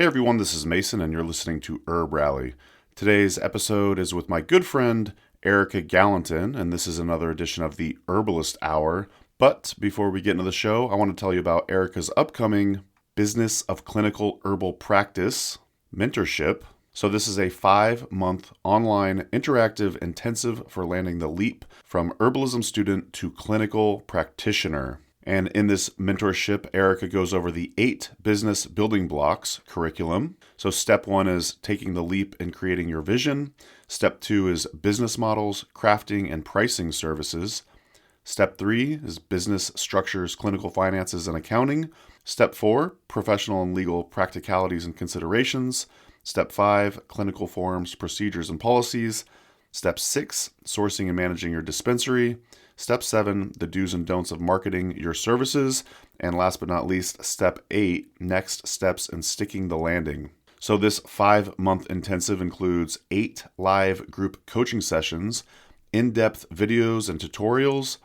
Hey everyone, this is Mason and you're listening to Herb Rally. Today's episode is with my good friend Erika Galentin, and this is another edition of the Herbalist Hour. But before we get into the show, I want to tell you about Erika's upcoming Business of Clinical Herbal Practice mentorship. So this is a 5-month online interactive intensive for landing the leap from herbalism student to clinical practitioner. And in this mentorship, Erika goes over the 8 business building blocks curriculum. So step 1 is taking the leap and creating your vision. Step 2 is business models, crafting and pricing services. Step 3 is business structures, clinical finances, and accounting. Step 4, professional and legal practicalities and considerations. Step 5, clinical forms, procedures, and policies. Step 6, sourcing and managing your dispensary. Step 7, the do's and don'ts of marketing your services. And last but not least, Step 8, next steps in sticking the landing. So this 5-month intensive includes 8 live group coaching sessions, in-depth videos and tutorials,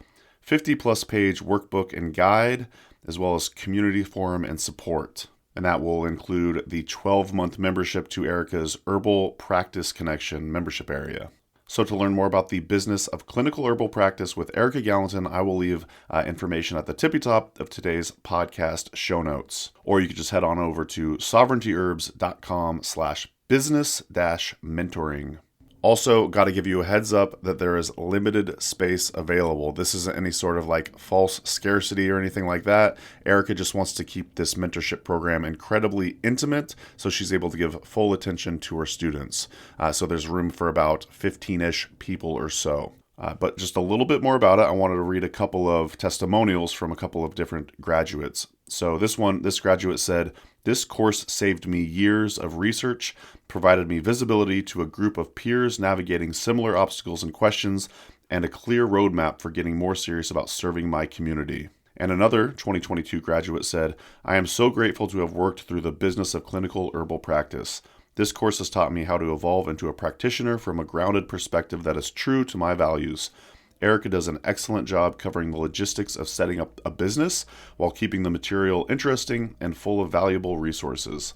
50-plus page workbook and guide, as well as community forum and support. And that will include the 12-month membership to Erika's Herbal Practice Connexion membership area. So to learn more about the business of clinical herbal practice with Erika Galentin, I will leave information at the tippy top of today's podcast show notes. Or you can just head on over to sovereigntyherbs.com/business-mentoring. Also, got to give you a heads up that there is limited space available. This isn't any sort of like false scarcity or anything like that. Erika just wants to keep this mentorship program incredibly intimate, so she's able to give full attention to her students. So there's room for about 15-ish people or so. But just a little bit more about it, I wanted to read a couple of testimonials from a couple of different graduates. So this graduate said, "This course saved me years of research, provided me visibility to a group of peers navigating similar obstacles and questions, and a clear roadmap for getting more serious about serving my community." And another 2022 graduate said, "I am so grateful to have worked through the business of clinical herbal practice. This course has taught me how to evolve into a practitioner from a grounded perspective that is true to my values. Erika does an excellent job covering the logistics of setting up a business while keeping the material interesting and full of valuable resources.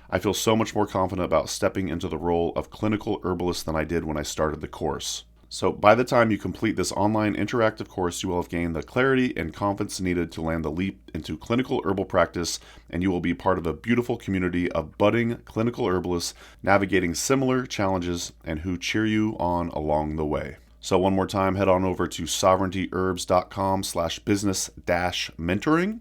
I feel so much more confident about stepping into the role of clinical herbalist than I did when I started the course." So by the time you complete this online interactive course, you will have gained the clarity and confidence needed to land the leap into clinical herbal practice, and you will be part of a beautiful community of budding clinical herbalists navigating similar challenges and who cheer you on along the way. So one more time, head on over to sovereigntyherbs.com/business-mentoring,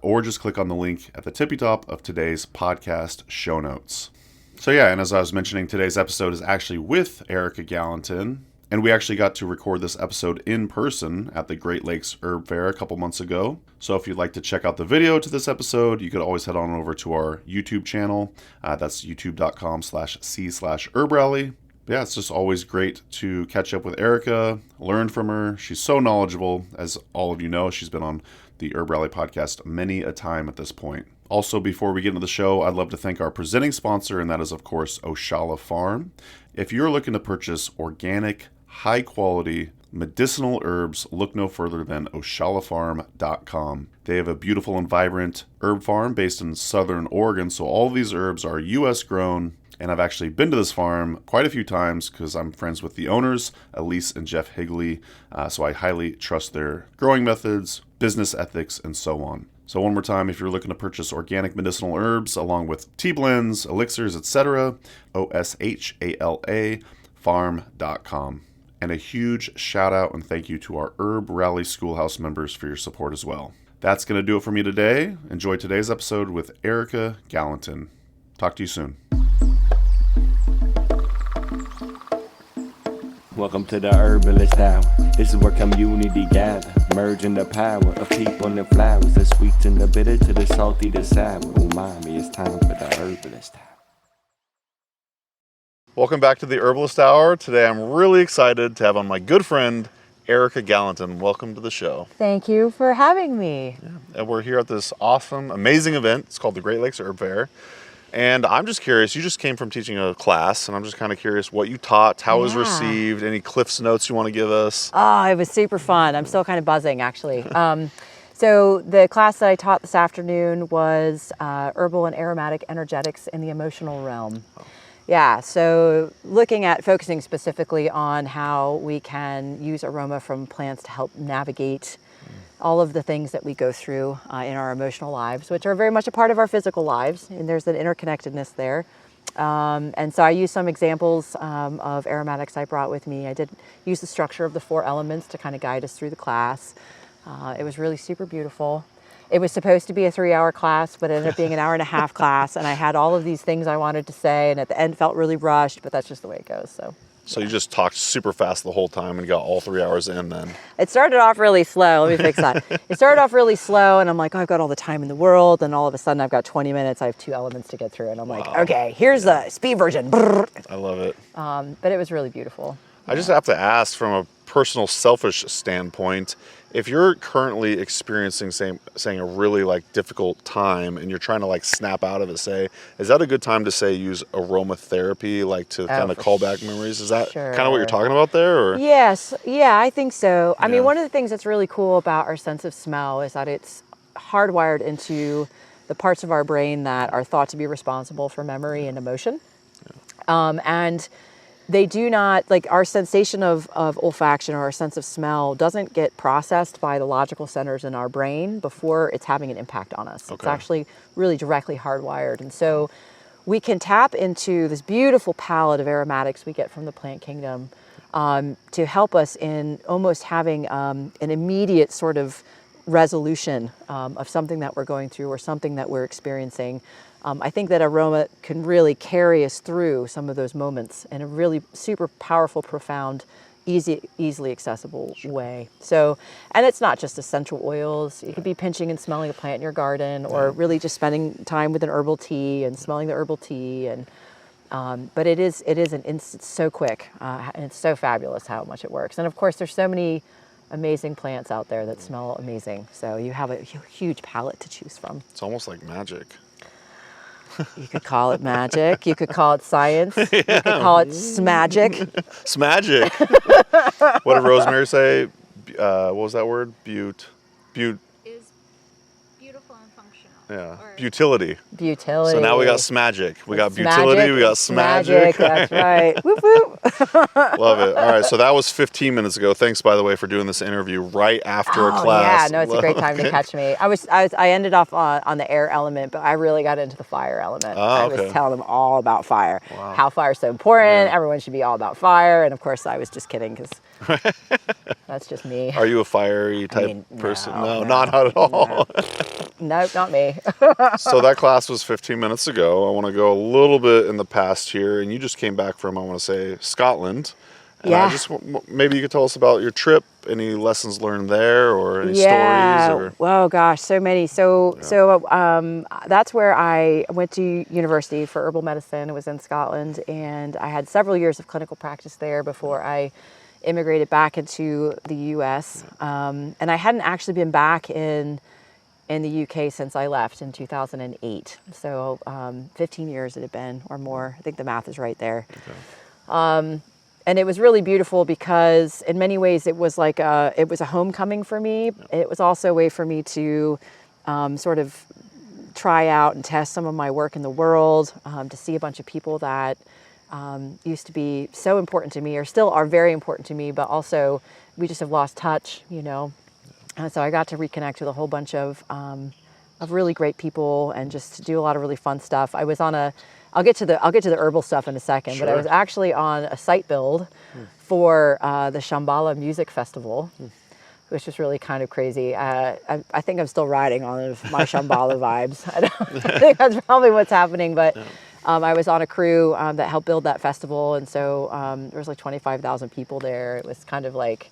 or just click on the link at the tippy top of today's podcast show notes. So yeah, and as I was mentioning, today's episode is actually with Erika Galentin. And we actually got to record this episode in person at the Great Lakes Herb Fair a couple months ago. So if you'd like to check out the video to this episode, you could always head on over to our YouTube channel. That's youtube.com/c/herbrally. Yeah, it's just always great to catch up with Erika, learn from her. She's so knowledgeable. As all of you know, she's been on the Herb Rally podcast many a time at this point. Also, before we get into the show, I'd love to thank our presenting sponsor, and that is, of course, Oshala Farm. If you're looking to purchase organic, high-quality medicinal herbs, look no further than oshalafarm.com. They have a beautiful and vibrant herb farm based in southern Oregon, so all of these herbs are U.S. grown, and I've actually been to this farm quite a few times because I'm friends with the owners, Elise and Jeff Higley, so I highly trust their growing methods, business ethics, and so on. So one more time, if you're looking to purchase organic medicinal herbs along with tea blends, elixirs, etc., OSHALA farm.com. And a huge shout out and thank you to our Herb Rally Schoolhouse members for your support as well. That's going to do it for me today. Enjoy today's episode with Erika Galentin. Talk to you soon. Welcome to the Herbalist Hour. This is where community gather, merging the power of people and the flowers, the sweet and the bitter to the salty, the sour. Umami, it's time for the Herbalist Hour. Welcome back to the Herbalist Hour. Today I'm really excited to have on my good friend, Erika Galentin. Welcome to the show. Thank you for having me. Yeah. And we're here at this awesome, amazing event. It's called the Great Lakes Herb Fair. And I'm just curious, you just came from teaching a class, and I'm just kind of curious what you taught, how it was received, any Cliff's Notes you want to give us? Oh, it was super fun. I'm still kind of buzzing, actually. So the class that I taught this afternoon was herbal and aromatic energetics in the emotional realm. Yeah, so focusing specifically on how we can use aroma from plants to help navigate all of the things that we go through in our emotional lives, which are very much a part of our physical lives, and there's an interconnectedness there. And so I used some examples of aromatics I brought with me. I did use the structure of the 4 elements to kind of guide us through the class. It was really super beautiful. It was supposed to be a 3-hour class, but it ended up being an 1.5-hour class. And I had all of these things I wanted to say, and at the end felt really rushed, but that's just the way it goes. So you just talked super fast the whole time and got all 3 hours in then? It started off really slow. Let me fix that. It started off really slow, and I'm like, oh, I've got all the time in the world. And all of a sudden, I've got 20 minutes. I have 2 elements to get through. And I'm like, okay, here's the speed version. I love it. But it was really beautiful. I just have to ask, from a personal selfish standpoint, if you're currently experiencing saying a really like difficult time and you're trying to like snap out of it, is that a good time to use aromatherapy, like to kind of call back memories? Is that kind of what you're talking about there? Or? Yes, yeah, I think so. I mean, one of the things that's really cool about our sense of smell is that it's hardwired into the parts of our brain that are thought to be responsible for memory and emotion. And they do not, like our sensation of olfaction or our sense of smell doesn't get processed by the logical centers in our brain before it's having an impact on us. Okay. It's actually really directly hardwired. And so we can tap into this beautiful palette of aromatics we get from the plant kingdom to help us in almost having an immediate sort of resolution of something that we're going through or something that we're experiencing. I think that aroma can really carry us through some of those moments in a really super powerful, profound, easily accessible way. So, and it's not just essential oils. You could be pinching and smelling a plant in your garden, or really just spending time with an herbal tea and smelling the herbal tea. And but it's so quick and it's so fabulous how much it works. And of course, there's so many amazing plants out there that smell amazing. So you have a huge palette to choose from. It's almost like magic. You could call it magic. You could call it science. You could call it smagic. Smagic. What did Rosemary say? What was that word? Is beautiful and functional. Yeah. Butility. Butility. So now we got smagic. We got butility. We got smagic. That's right. Whoop whoop. Love it. All right. So that was 15 minutes ago. Thanks, by the way, for doing this interview right after a class. Yeah. No, it's a great time to catch me. I ended off on the air element, but I really got into the fire element. I was telling them all about fire. Wow. How fire is so important. Yeah. Everyone should be all about fire. And of course, I was just kidding because that's just me. Are you a fiery type person? No, not at all. Nope, not me. So that class was 15 minutes ago. I want to go a little bit in the past here, and you just came back from, I want to say, Scotland. And maybe you could tell us about your trip, any lessons learned there, or any stories? Oh gosh, so many. So that's where I went to university for herbal medicine. It was in Scotland, and I had several years of clinical practice there before I immigrated back into the U.S. And I hadn't actually been back in the UK since I left in 2008. So 15 years it had been or more. I think the math is right there. Okay. And it was really beautiful because in many ways it was like it was a homecoming for me. Yep. It was also a way for me to sort of try out and test some of my work in the world, to see a bunch of people that used to be so important to me or still are very important to me, but also we just have lost touch, you know. And so I got to reconnect with a whole bunch of really great people and just to do a lot of really fun stuff. I was on I'll get to the herbal stuff in a second, sure. But I was actually on a site build for the Shambhala Music Festival, which was really kind of crazy. I think I'm still riding on my Shambhala vibes. I think that's probably what's happening, but I was on a crew that helped build that festival, and so there was like 25,000 people there. It was kind of like,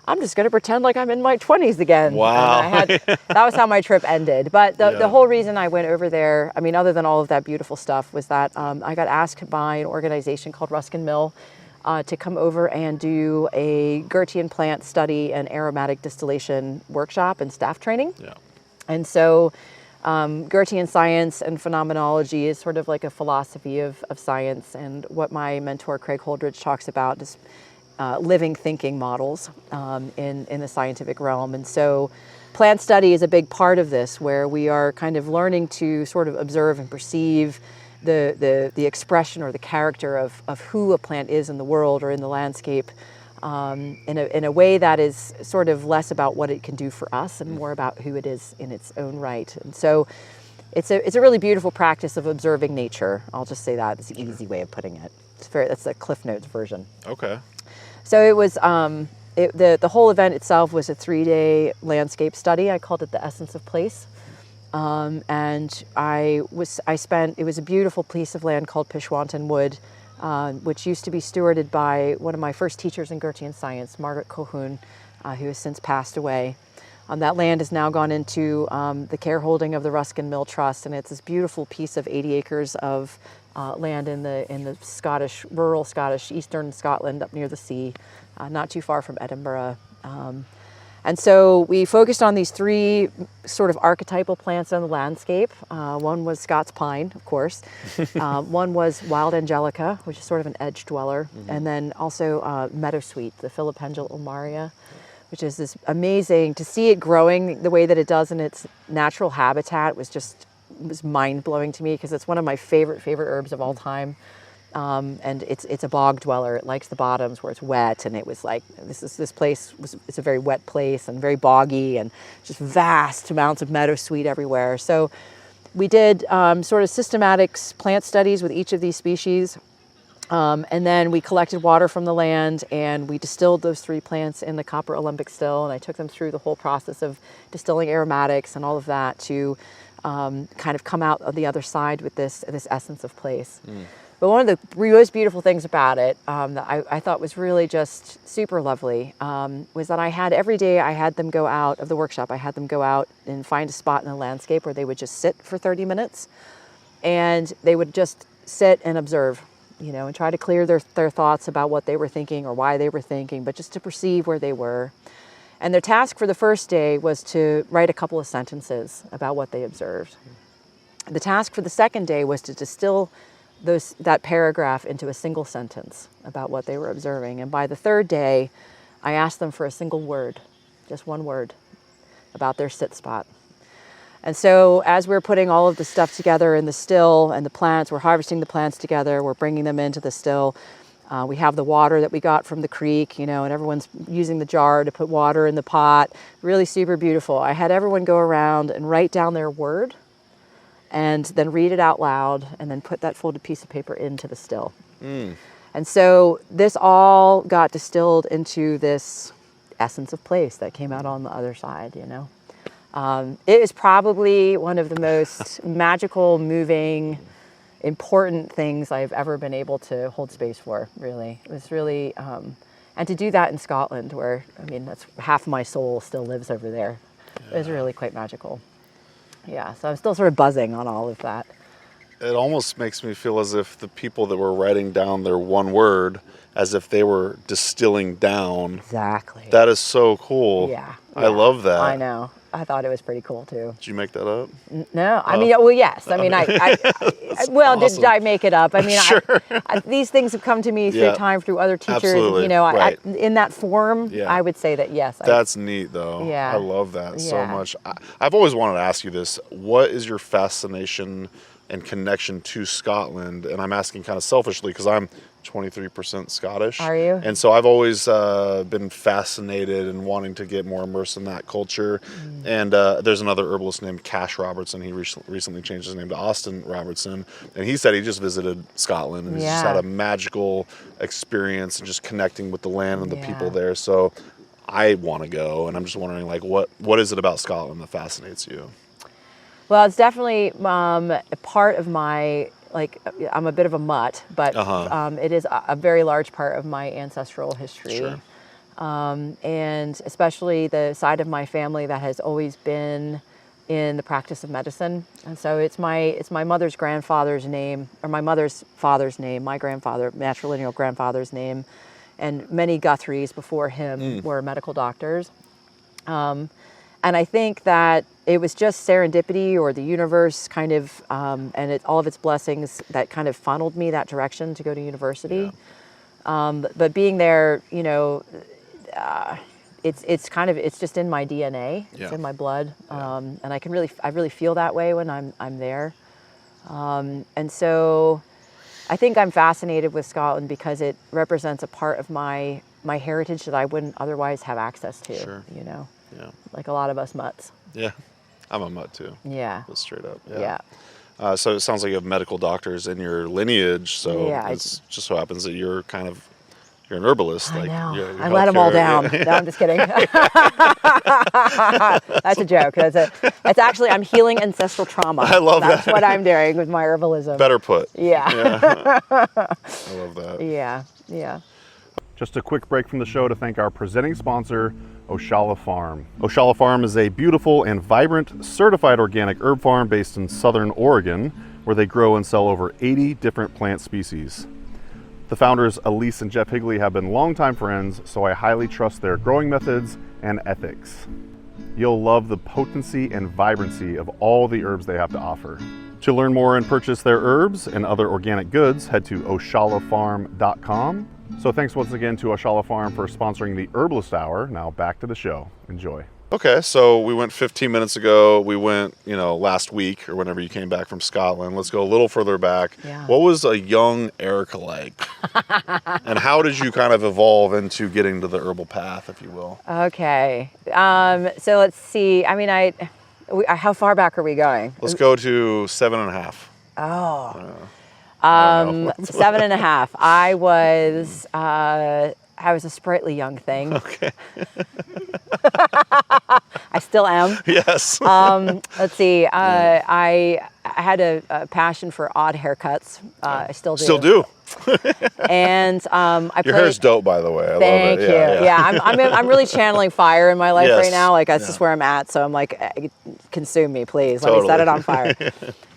I'm just going to pretend like I'm in my 20s again. Wow. That was how my trip ended. But the whole reason I went over there, I mean, other than all of that beautiful stuff, was that I got asked by an organization called Ruskin Mill to come over and do a Goethean plant study and aromatic distillation workshop and staff training. Yeah. And so Goethean science and phenomenology is sort of like a philosophy of science, and what my mentor Craig Holdridge talks about is living thinking models in the scientific realm. And so plant study is a big part of this, where we are kind of learning to sort of observe and perceive the expression or the character of who a plant is in the world or in the landscape, in a way that is sort of less about what it can do for us and more about who it is in its own right. And so it's a really beautiful practice of observing nature. I'll just say that. It's an easy way of putting it. That's the Cliff Notes version. Okay. So it was, the whole event itself was a 3-day landscape study. I called it the Essence of Place. And it was a beautiful piece of land called Pishwanton Wood, which used to be stewarded by one of my first teachers in Goethean science, Margaret Colquhoun, who has since passed away. That land has now gone into the care holding of the Ruskin Mill Trust, and it's this beautiful piece of 80 acres of land in the Scottish, rural Scottish, eastern Scotland, up near the sea, not too far from Edinburgh. And so we focused on these 3 sort of archetypal plants in the landscape. One was Scots pine, of course. One was wild angelica, which is sort of an edge dweller. And then also meadowsweet, the Filipendula ulmaria, which is this amazing, to see it growing the way that it does in its natural habitat was mind-blowing to me, because it's one of my favorite herbs of all time. And it's a bog dweller. It likes the bottoms where it's wet, and it was like, it's a very wet place and very boggy, and just vast amounts of meadowsweet everywhere. So we did sort of systematic plant studies with each of these species, and then we collected water from the land, and we distilled those 3 plants in the copper alembic still, and I took them through the whole process of distilling aromatics and all of that to kind of come out of the other side with this essence of place. But one of the most beautiful things about it, that I thought was really just super lovely, was that every day I had them go out of the workshop, I had them go out and find a spot in the landscape where they would just sit for 30 minutes, and they would just sit and observe, and try to clear their thoughts about what they were thinking or why they were thinking, but just to perceive where they were. And their task for the first day was to write a couple of sentences about what they observed. The task for the second day was to distill that paragraph into a single sentence about what they were observing. And by the third day, I asked them for a single word, just one word, about their sit spot. And so as we're putting all of the stuff together in the still and the plants, we're harvesting the plants together, we're bringing them into the still. We have the water that we got from the creek, and everyone's using the jar to put water in the pot. Really super beautiful. I had everyone go around and write down their word, and then read it out loud, and then put that folded piece of paper into the still. And so this all got distilled into this essence of place that came out on the other side, It is probably one of the most magical, moving, important things I've ever been able to hold space for, really. It was really, and to do that in Scotland, where, that's half my soul still lives over there. It was really quite magical. Yeah, so I'm still sort of buzzing on all of that. It almost makes me feel as if the people that were writing down their one word, as if they were distilling down. Exactly. That is so cool. Yeah. I love that. I know. I thought it was pretty cool too. Did you make that up? No, well, yes. Well, awesome. Did I make it up? Sure. These things have come to me through time, through other teachers. Absolutely. Right. In that form, I would say that yes. That's neat, though. Yeah. I love that so much. I've always wanted to ask you this. What is your fascination and connection to Scotland? And I'm asking kind of selfishly because I'm 23% Scottish. Are you? And so I've always been fascinated and wanting to get more immersed in that culture. And there's another herbalist named Cash Robertson. He recently changed his name to Austin Robertson. And he said he just visited Scotland and he's just had a magical experience and just connecting with the land and the people there. So I want to go, and I'm just wondering, what is it about Scotland that fascinates you? Well, it's definitely a part of my, I'm a bit of a mutt, but it is a very large part of my ancestral history. Sure. And especially the side of my family that has always been in the practice of medicine. And so it's my mother's grandfather's name, or my mother's father's name, my grandfather, matrilineal grandfather's name, and many Guthries before him were medical doctors. And I think that it was just serendipity, or the universe kind of, and all of its blessings that kind of funneled me that direction to go to university. But being there, it's kind of, it's just in my DNA. Yeah. It's in my blood. Yeah. And I really feel that way when I'm there. And so I think I'm fascinated with Scotland because it represents a part of my heritage that I wouldn't otherwise have access to, Sure. you know, Yeah. like a lot of us mutts. Yeah. I'm a mutt too. Yeah. That's straight up. Yeah. So it sounds like you have medical doctors in your lineage. So Yeah, it's just so happens that you're an herbalist. I like know. you're I let them all healthcare- down. No, I'm just kidding. That's a joke. That's actually, I'm healing ancestral trauma. I love That's that. what I'm doing with my herbalism. Better put. Yeah. I love that. Yeah. Yeah. Just a quick break from the show to thank our presenting sponsor, Oshala Farm. Oshala Farm is a beautiful and vibrant certified organic herb farm based in Southern Oregon, where they grow and sell over 80 different plant species. The founders, Elise and Jeff Higley, have been longtime friends, so I highly trust their growing methods and ethics. You'll love the potency and vibrancy of all the herbs they have to offer. To learn more and purchase their herbs and other organic goods, head to oshalafarm.com. So thanks once again to Oshala Farm for sponsoring the Herbalist Hour. Now back to the show. Enjoy. Okay, so we went 15 minutes ago. We went, last week or whenever you came back from Scotland. Let's go a little further back. Yeah. What was a young Erika like? And how did you kind of evolve into getting to the herbal path, if you will? Okay. So let's see. I mean, how far back are we going? Let's go to 7.5. Oh. I don't know. 7.5. I was a sprightly young thing. Okay. I still am. Yes. Let's see. I had a passion for odd haircuts. I still do. Still do. And Your hair's dope, by the way. I Thank love it. you. Yeah, I'm really channeling fire in my life Yes. right now. Like that's Yeah. just where I'm at. So I'm like, consume me, please. Let me set it on fire.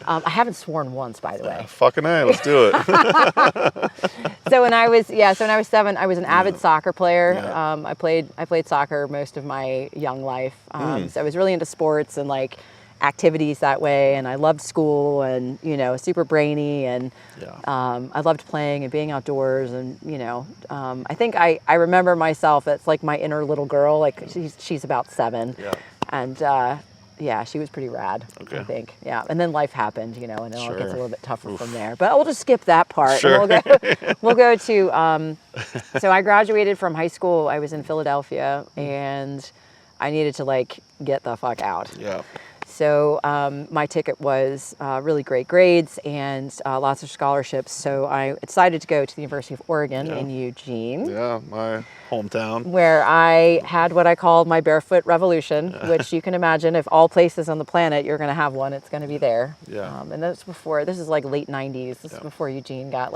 I haven't sworn once, by the way. Fucking A, let's do it. So when I was 7, I was an avid soccer player. Yeah. I played soccer most of my young life. So I was really into sports and like activities that way, and I loved school and super brainy, and I loved playing and being outdoors, and I think I remember myself. It's like my inner little girl. Like she's about 7, and she was pretty rad. Okay. I think, and then life happened, and it all Sure. gets a little bit tougher from there. But we'll just skip that part. Sure. And we'll go to. So I graduated from high school. I was in Philadelphia, and I needed to get the fuck out. Yeah. So my ticket was really great grades and lots of scholarships. So I decided to go to the University of Oregon in Eugene. Yeah, my hometown. Where I had what I called my barefoot revolution, which you can imagine if all places on the planet you're going to have one, it's going to be there. Yeah. And this is like late 90s. This is before Eugene got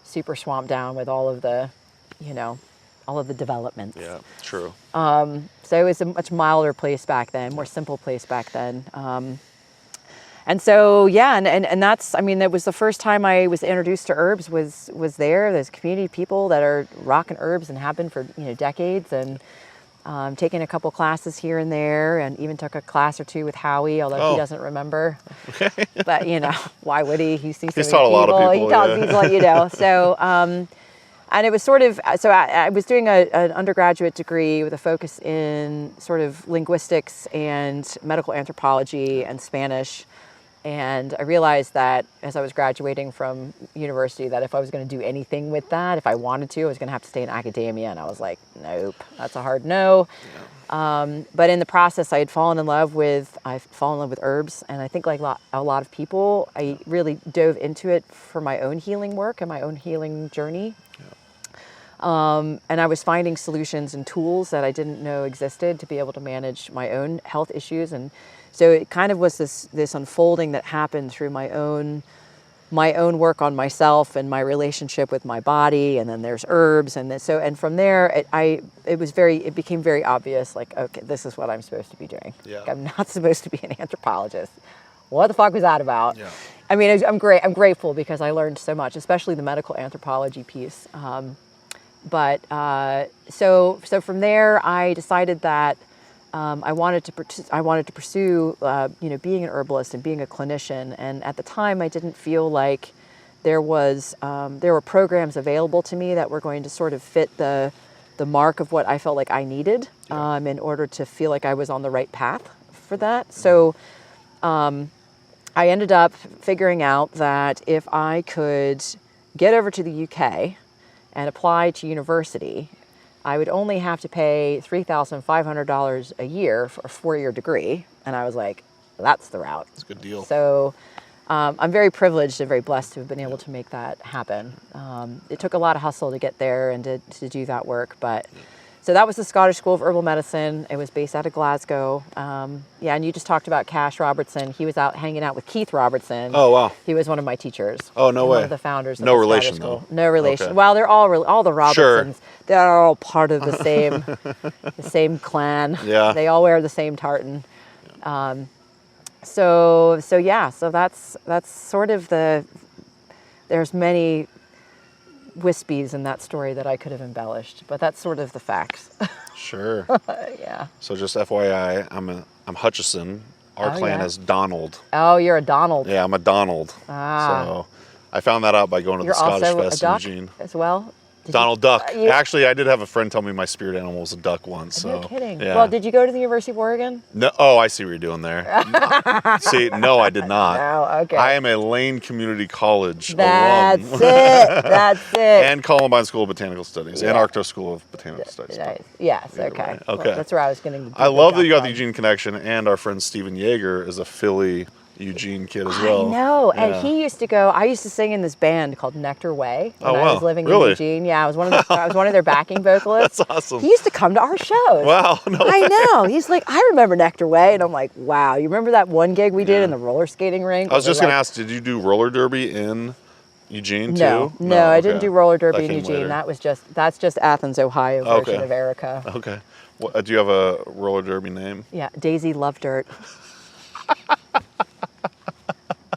super swamped down with all of the, all of the developments. Yeah, true. So it was a much milder place back then, more simple place back then. And so, and that's, it was the first time I was introduced to herbs was there. There's community people that are rocking herbs and have been for, decades, and taking a couple classes here and there, and even took a class or two with Howie, although he doesn't remember. Okay. But, why would he? He sees so many taught a lot of people. He's let you know. So, and it was sort of, so I was doing an undergraduate degree with a focus in sort of linguistics and medical anthropology and Spanish. And I realized that as I was graduating from university, that if I was going to do anything with that, if I wanted to, I was going to have to stay in academia. And I was like, nope, that's a hard no. Yeah. But in the process, I had fallen in love with herbs. And I think like a lot of people, I really dove into it for my own healing work and my own healing journey. And I was finding solutions and tools that I didn't know existed to be able to manage my own health issues. And so it kind of was this unfolding that happened through my own work on myself and my relationship with my body. And then there's herbs, and from there it became very obvious. Like, okay, this is what I'm supposed to be doing. Yeah. Like, I'm not supposed to be an anthropologist. What the fuck was that about? Yeah. I'm grateful because I learned so much, especially the medical anthropology piece. But so from there, I decided that I wanted to pursue being an herbalist and being a clinician. And at the time, I didn't feel like there were programs available to me that were going to sort of fit the the mark of what I felt like I needed in order to feel like I was on the right path for that. So I ended up figuring out that if I could get over to the UK and apply to university, I would only have to pay $3,500 a year for a 4-year degree. And I was like, that's the route. It's a good deal. So I'm very privileged and very blessed to have been able to make that happen. It took a lot of hustle to get there and to do that work. But so that was the Scottish School of Herbal Medicine. It was based out of Glasgow. And you just talked about Cash Robertson. He was out hanging out with Keith Robertson. Oh, wow. He was one of my teachers. Oh, no way. One of the founders of No the relation, Scottish School. though. No relation. Okay. Well, they're all the Robertsons. Sure. They're all part of the same the same clan. Yeah. They all wear the same tartan. So that's sort of there's many wispies in that story that I could have embellished, but that's sort of the facts. Sure. Yeah. So just FYI, I'm Hutchison. Our clan is Donald. Oh, you're a Donald. Yeah, I'm a Donald. Ah. So I found that out by going to You're the Scottish also Fest a duck in Eugene. as well? Donald Duck. you- Actually, I did have a friend tell me my spirit animal was a duck once. So, No kidding. Yeah. Well, did you go to the University of Oregon? No, oh, I see what you're doing there. See, no, I did not. No, okay. I am a Lane Community College That's alum. it. That's it. And Columbine School of Botanical Studies and Yeah. Arctos School of Botanical Studies. Nice. Yes, Either okay. way. Well, Okay. that's where I was going to I love that you got the Eugene connection, and our friend Stephen Yeager is a Philly Eugene kid as well. I know, Yeah. and he used to go. I used to sing in this band called Nectar Way when Oh, I wow. was living Really? in Eugene. Yeah, I was one of their backing vocalists. That's awesome. He used to come to our shows. Wow. No I way. know. He's like, I remember Nectar Way, and I'm like, wow. You remember that one gig we did in the roller skating rink? I was just We're going to like, ask, did you do roller derby in Eugene No, too? no, I didn't okay. do roller derby That in came Eugene. later. That's just Athens, Ohio version Okay. of Erika. Okay. Do you have a roller derby name? Yeah, Daisy Love Dirt.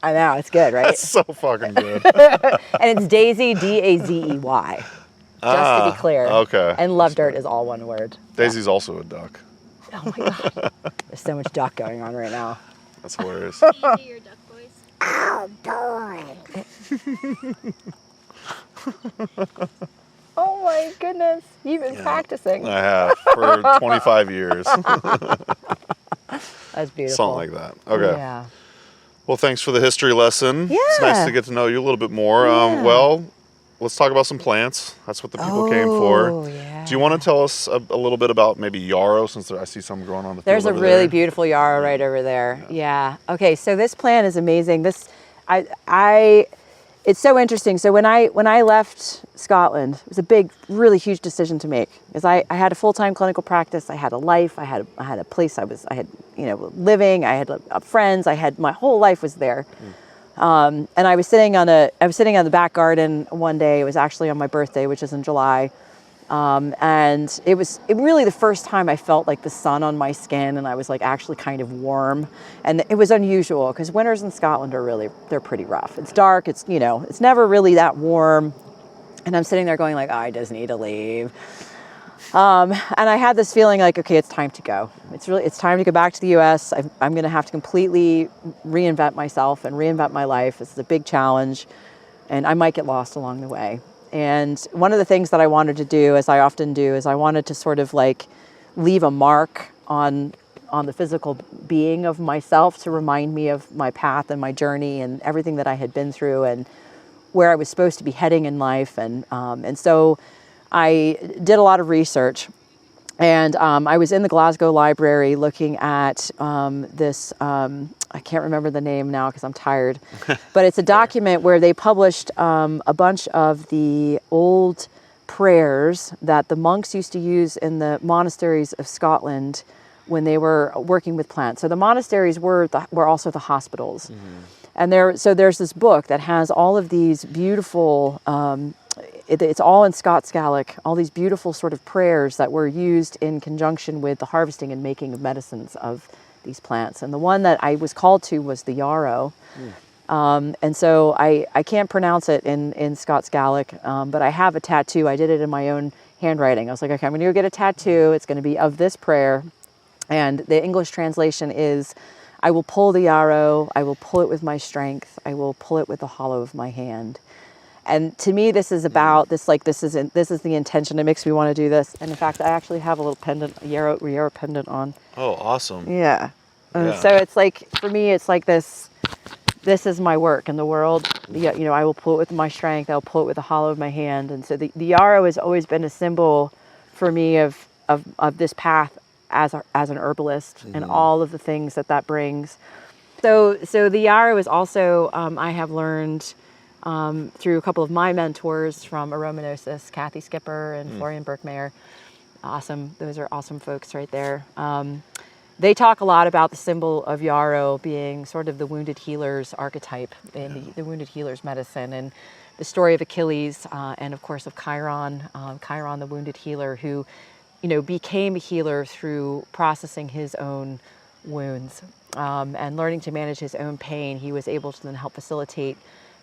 I know, it's good, right? That's so fucking good. And it's Daisy, Dazey. Just to be clear. Okay. And Love Dirt is all one word. Daisy's also a duck. Oh my God. There's so much duck going on right now. That's hilarious. Can you do your duck voice? Oh my goodness. You've been practicing. I have for 25 years. That's beautiful. Something like that. Okay. Yeah. Well, thanks for the history lesson. It's nice Yeah. to get to know you a little bit more. Yeah. Well, let's talk about some plants. That's what the people came for. Yeah. Do you want to tell us a little bit about maybe yarrow, since I see some growing on the field There's a over really there? beautiful yarrow right over there. Yeah. Okay, so this plant is amazing. It's so interesting. So when I left Scotland, it was a big, really huge decision to make, because I had a full-time clinical practice. I had a life. I had a place. I had living. I had friends. My whole life was there. And I was sitting on the back garden one day. It was actually on my birthday, which is in July. And it was really the first time I felt like the sun on my skin, and I was like actually kind of warm, and it was unusual because winters in Scotland they're pretty rough. It's dark. It's never really that warm, and I'm sitting there going like, I just need to leave. And I had this feeling like, okay, it's time to go. It's time to go back to the U.S. I'm going to have to completely reinvent myself and reinvent my life. This is a big challenge, and I might get lost along the way. And one of the things that I wanted to do, as I often do, is I wanted to sort of like leave a mark on the physical being of myself to remind me of my path and my journey and everything that I had been through and where I was supposed to be heading in life. And so I did a lot of research. And I was in the Glasgow library looking at this, I can't remember the name now because I'm tired, but it's a document where they published a bunch of the old prayers that the monks used to use in the monasteries of Scotland when they were working with plants. So the monasteries were also the hospitals. And there's this book that has all of these beautiful, it's all in Scots Gaelic, all these beautiful sort of prayers that were used in conjunction with the harvesting and making of medicines of these plants. And the one that I was called to was the yarrow. And so I can't pronounce it in Scots Gaelic, but I have a tattoo. I did it in my own handwriting. I was like, okay, I'm going to go get a tattoo. It's going to be of this prayer. And the English translation is, I will pull the yarrow, I will pull it with my strength, I will pull it with the hollow of my hand. And to me, this is about this. Like this is the intention. It makes me want to do this. And in fact, I actually have a little pendant, a yarrow pendant on. Oh, awesome. Yeah. So it's like, for me, it's like this is my work in the world. I will pull it with my strength. I'll pull it with the hollow of my hand. And so the yarrow has always been a symbol for me of this path as an herbalist and all of the things that brings. So the yarrow is also, I have learned through a couple of my mentors from Aromanosis, Kathy Skipper and Florian Birkmayer. Awesome. Those are awesome folks right there. They talk a lot about the symbol of yarrow being sort of the wounded healer's archetype in the wounded healer's medicine, and the story of Achilles, and of course of Chiron, the wounded healer who, became a healer through processing his own wounds and learning to manage his own pain. He was able to then help facilitate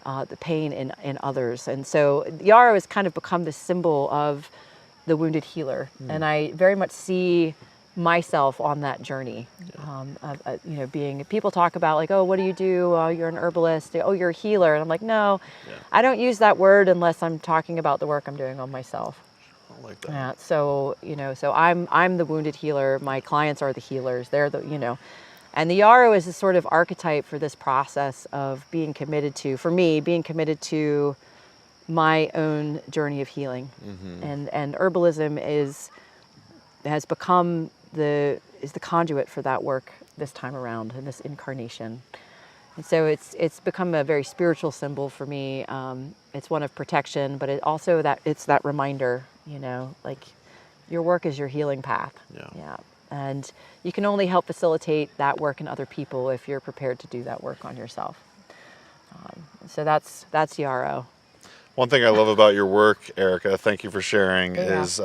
the pain in others. And so yarrow has kind of become the symbol of the wounded healer, and I very much see myself on that journey of being, people talk about like, oh, what do you do? Oh, you're an herbalist. Oh, you're a healer. And I'm like, no, I don't use that word unless I'm talking about the work I'm doing on myself. I like that. Yeah. So, so I'm the wounded healer. My clients are the healers. They're and the yarrow is a sort of archetype for this process of being committed to my own journey of healing. And herbalism has become the conduit for that work this time around in this incarnation. And so it's become a very spiritual symbol for me. It's one of protection, but it's that reminder, like your work is your healing path. Yeah. And you can only help facilitate that work in other people if you're prepared to do that work on yourself. So that's yarrow. One thing I love about your work, Erika, thank you for sharing, is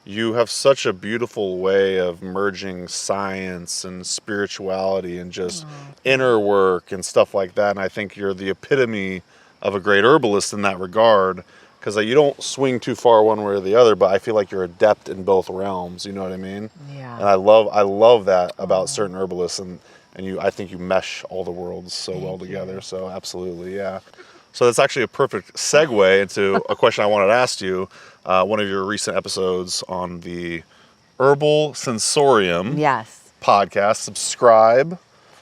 you have such a beautiful way of merging science and spirituality and just inner work and stuff like that. And I think you're the epitome of a great herbalist in that regard, because you don't swing too far one way or the other, but I feel like you're adept in both realms. You know what I mean? Yeah. And I love that about certain herbalists, and I think you mesh all the worlds so well together. So absolutely, yeah. So that's actually a perfect segue into a question I wanted to ask you. One of your recent episodes on the Herbal Sensorium podcast. Subscribe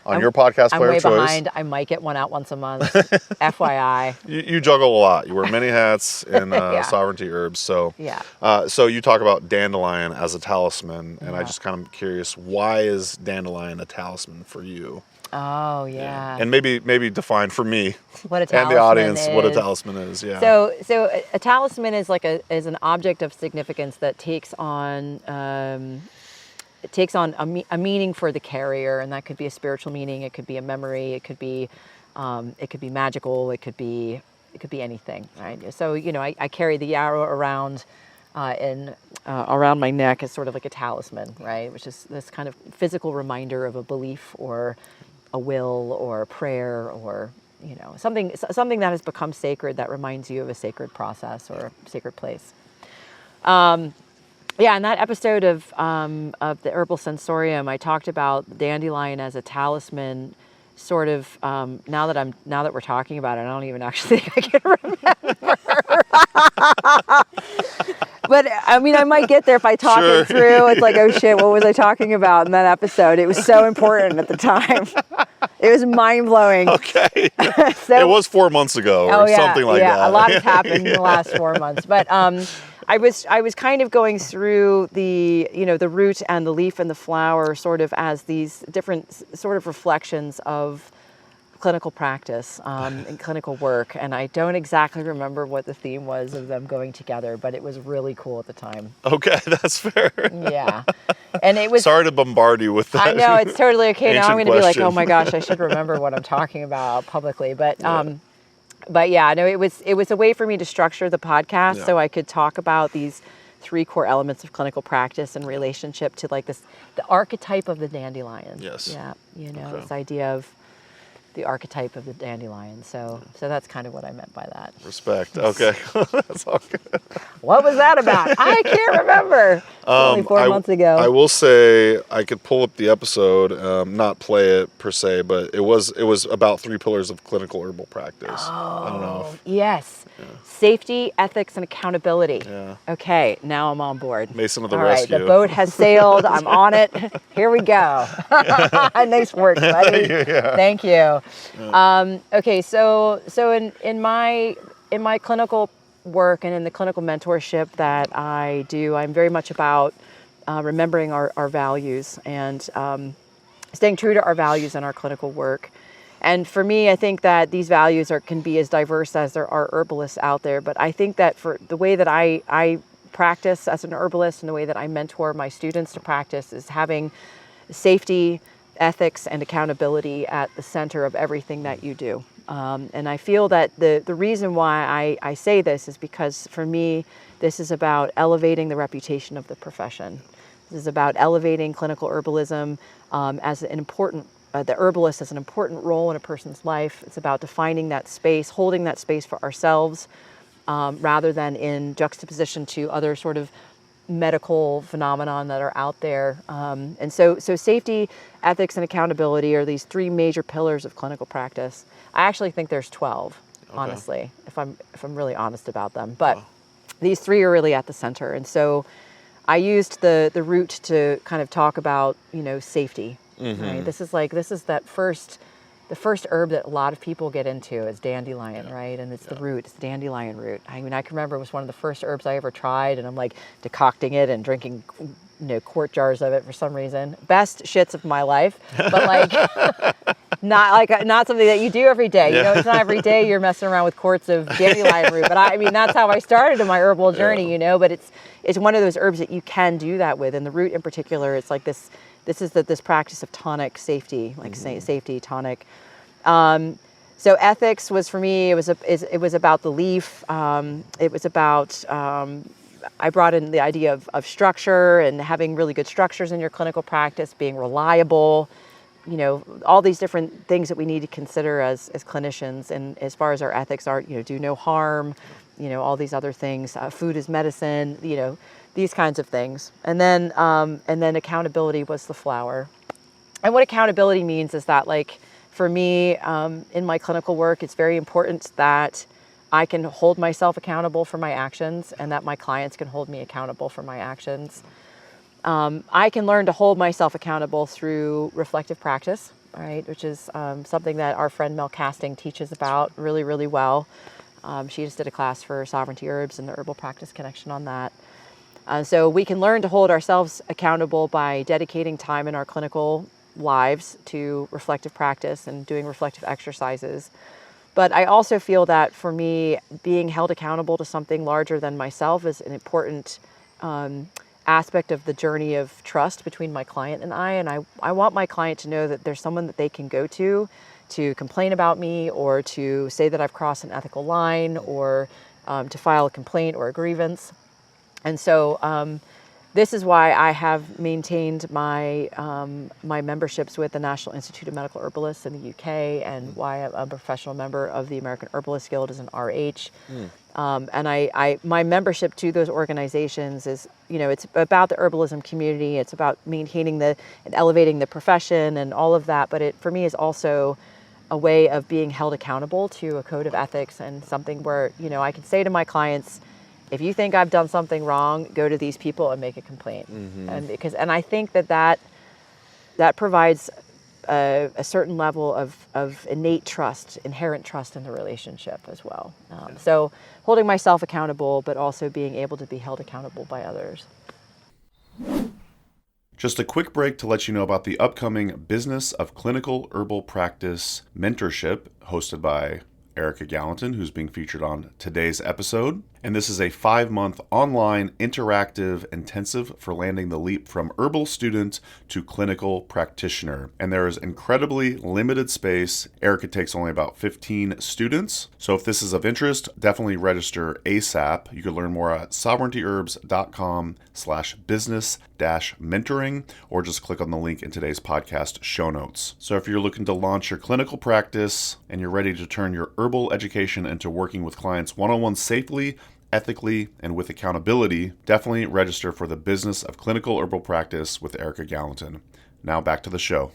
on your podcast player of choice. I'm way behind. I might get one out once a month. FYI. You juggle a lot. You wear many hats in sovereignty herbs. So so you talk about dandelion as a talisman, and I just kind of curious, why is dandelion a talisman for you? Oh, yeah. And maybe define for me what a talisman and the audience is. what a talisman is. Yeah. So a talisman is is an object of significance that takes on a meaning for the carrier, and that could be a spiritual meaning. It could be a memory. It could be magical. It could be anything. Right. So I carry the yarrow around. Around my neck as sort of like a talisman, right? Which is this kind of physical reminder of a belief or a will or a prayer or something that has become sacred that reminds you of a sacred process or a sacred place. In that episode of the Herbal Sensorium, I talked about dandelion as a talisman. Sort of now that we're talking about it, I don't even actually think I can remember. But I mean, I might get there if I talk it through. It's like, oh shit, what was I talking about in that episode? It was so important at the time. It was mind blowing. Okay. It was 4 months ago or something like that. Yeah, a lot has happened in the last 4 months. But I was kind of going through the root and the leaf and the flower sort of as these different sort of reflections of clinical practice and clinical work, and I don't exactly remember what the theme was of them going together, but it was really cool at the time. Okay, that's fair. Yeah, and it was. Sorry to bombard you with that. I know, it's totally okay. Now I'm going to be like, oh my gosh, I should remember what I'm talking about publicly, but yeah, no, it was a way for me to structure the podcast so I could talk about these 3 core elements of clinical practice in relationship to like the archetype of the dandelion. Yes. Yeah, this idea of the archetype of the dandelion. So that's kind of what I meant by that. Respect. Okay. That's all good. What was that about? I can't remember. only 4 months ago. I will say I could pull up the episode, not play it per se, but it was about 3 pillars of clinical herbal practice. I don't know. Yes. Safety, ethics, and accountability. Yeah. Okay, now I'm on board. Mason of the All rescue. right, the boat has sailed. I'm on it. Here we go. Nice work, buddy. Yeah. Thank you. Okay, so in my clinical work and in the clinical mentorship that I do, I'm very much about remembering our values and staying true to our values in our clinical work. And for me, I think that these values can be as diverse as there are herbalists out there. But I think that for the way that I practice as an herbalist and the way that I mentor my students to practice is having safety, ethics, and accountability at the center of everything that you do. And I feel that the reason why I say this is because for me, this is about elevating the reputation of the profession. This is about elevating clinical herbalism as an important the herbalist has an important role in a person's life. It's about defining that space, holding that space for ourselves, rather than in juxtaposition to other sort of medical phenomenon that are out there. And so safety, ethics, and accountability are these 3 major pillars of clinical practice. I actually think there's 12, honestly, if I'm really honest about them. But these 3 are really at the center. And so I used the root to kind of talk about, safety. Right? This is the first herb that a lot of people get into is dandelion, right? And it's the root, it's the dandelion root. I mean, I can remember it was one of the first herbs I ever tried, and I'm like decocting it and drinking, quart jars of it for some reason. Best shits of my life, but not something that you do every day. It's not every day you're messing around with quarts of dandelion root. But I mean, that's how I started in my herbal journey, But it's one of those herbs that you can do that with, and the root in particular, it's like this. This is this practice of tonic safety, safety tonic. So ethics was for me. It was about the leaf. It was about. I brought in the idea of structure and having really good structures in your clinical practice, being reliable. All these different things that we need to consider as clinicians, and as far as our ethics are, do no harm. All these other things. Food is medicine. These kinds of things. And then accountability was the flower. And what accountability means is that, for me, in my clinical work, it's very important that I can hold myself accountable for my actions and that my clients can hold me accountable for my actions. I can learn to hold myself accountable through reflective practice, right? Which is something that our friend Mel Casting teaches about really, really well. She just did a class for Sovereignty Herbs and the Herbal Practice Connection on that. So we can learn to hold ourselves accountable by dedicating time in our clinical lives to reflective practice and doing reflective exercises. But I also feel that for me, being held accountable to something larger than myself is an important aspect of the journey of trust between my client and I. And I want my client to know that there's someone that they can go to complain about me, or to say that I've crossed an ethical line, or to file a complaint or a grievance. And so this is why I have maintained my my memberships with the National Institute of Medical Herbalists in the UK, and why I'm a professional member of the American Herbalists Guild as an RH. And my membership to those organizations is, it's about the herbalism community. It's about maintaining and elevating the profession and all of that. But it, for me, is also a way of being held accountable to a code of ethics, and something where, I can say to my clients, if you think I've done something wrong, go to these people and make a complaint. And I think that provides a certain level of innate trust, inherent trust in the relationship as well. So holding myself accountable, but also being able to be held accountable by others. Just a quick break to let you know about the upcoming Business of Clinical Herbal Practice mentorship hosted by Erika Galentin, who's being featured on today's episode. And this is a 5-month online interactive intensive for landing the leap from herbal student to clinical practitioner. And there is incredibly limited space. Erika takes only about 15 students. So if this is of interest, definitely register ASAP. You can learn more at sovereigntyherbs.com/business-mentoring, or just click on the link in today's podcast show notes. So if you're looking to launch your clinical practice and you're ready to turn your herbal education into working with clients one-on-one safely, ethically and with accountability, definitely register for the Business of Clinical Herbal Practice with Erika Galentin. Now back to the show.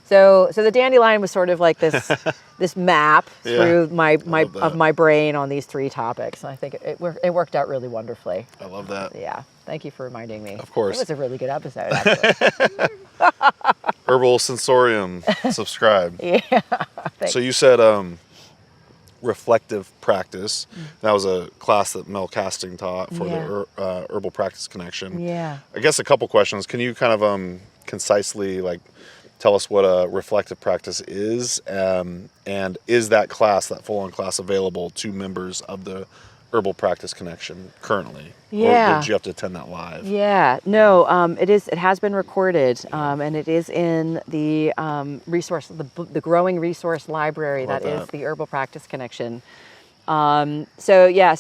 So the dandelion was sort of like this this map through my brain on these three topics. And I think it worked out really wonderfully. I love that. Yeah. Thank you for reminding me. Of course. It was a really good episode, actually. Herbal Sensorium, subscribe. Yeah. Thanks. So you said reflective practice. That was a class that Mel Casting taught for the Herbal Practice Connection. Yeah. I guess a couple questions. Can you kind of concisely tell us what a reflective practice is, and is that full-on class available to members of the Herbal Practice Connection currently? Yeah. Or did you have to attend that live? Yeah. No, it has been recorded, and it is in the resource, the growing resource library that is the Herbal Practice Connection. So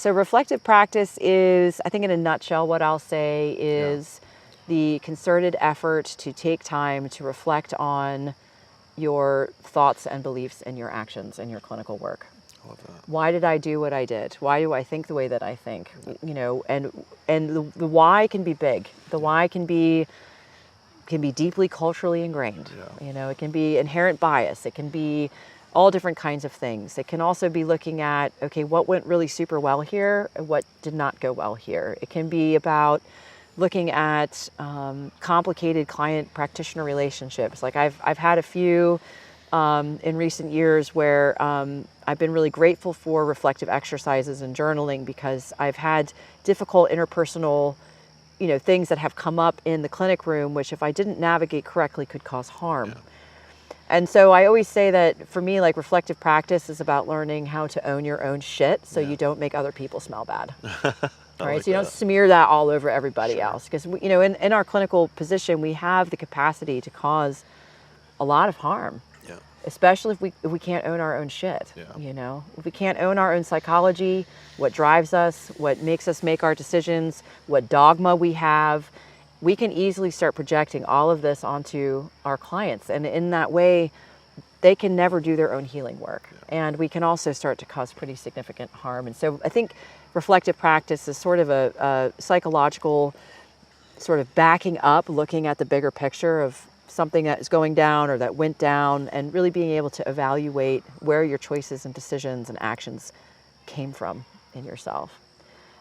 reflective practice is, I think in a nutshell, what I'll say is the concerted effort to take time to reflect on your thoughts and beliefs and your actions in your clinical work. I love that. Why did I do what I did? Why do I think the way that I think? And the why can be big. The why can be deeply culturally ingrained. Yeah. It can be inherent bias. It can be all different kinds of things. It can also be looking at, okay, what went really super well here and what did not go well here. It can be about looking at complicated client-practitioner relationships. Like I've had a few in recent years where I've been really grateful for reflective exercises and journaling, because I've had difficult interpersonal, things that have come up in the clinic room, which if I didn't navigate correctly could cause harm. Yeah. And so I always say that for me, reflective practice is about learning how to own your own shit so you don't make other people smell bad. Right, so you don't smear that all over everybody else, because in our clinical position we have the capacity to cause a lot of harm, especially if we can't own our own shit. If we can't own our own psychology, what drives us, what makes us make our decisions, what dogma we have, we can easily start projecting all of this onto our clients, and in that way they can never do their own healing work, and we can also start to cause pretty significant harm. And so I think reflective practice is sort of a psychological sort of backing up, looking at the bigger picture of something that is going down or that went down, and really being able to evaluate where your choices and decisions and actions came from in yourself.